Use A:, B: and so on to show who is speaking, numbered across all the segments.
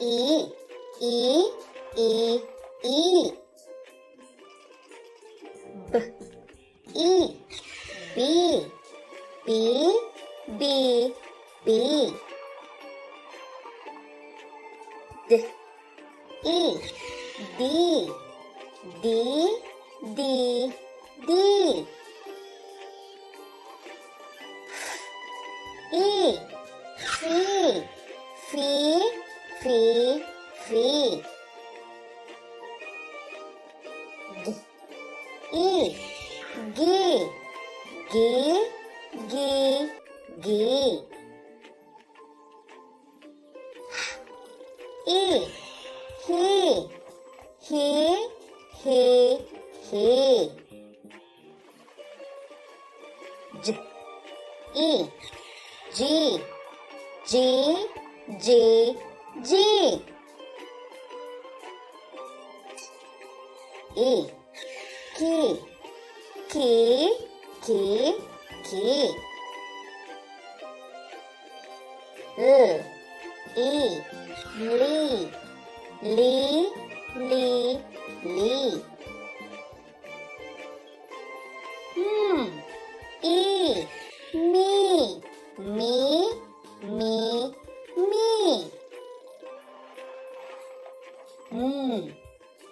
A: E, E, E, E. B, E, B, B, B, B. D, E, D, D, D, D. E, F, F, F, F. G, E, G, G, G, G. E, He, He, He, He. J, E, G, G, G, G. E, K, K, K, K. L, E, Li, Li, Li, Li. E, Me, Me, Me, Me.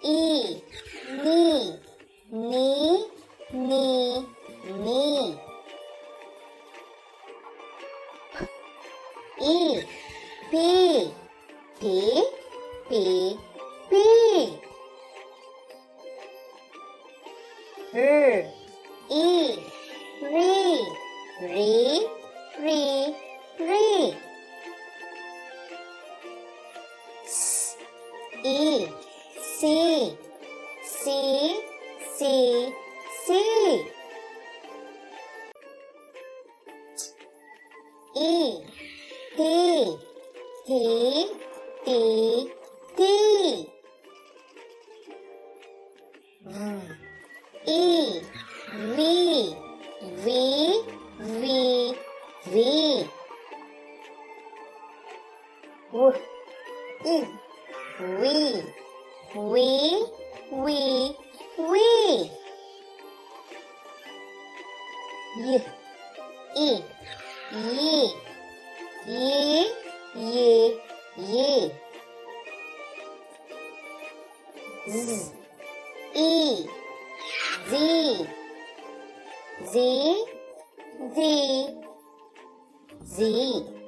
A: E, Ni, Ni, Ni, Ni. E, P, P, P, P. R, E, Re, Re, Re, Re. S, E, C, C, C, C. E, T, T, T, T. E, V, V, V, V. W, E, we, we, we, we. Y, E, Ye, Ye, Ye, Ye. Z, E, Z, Z, Z, Z.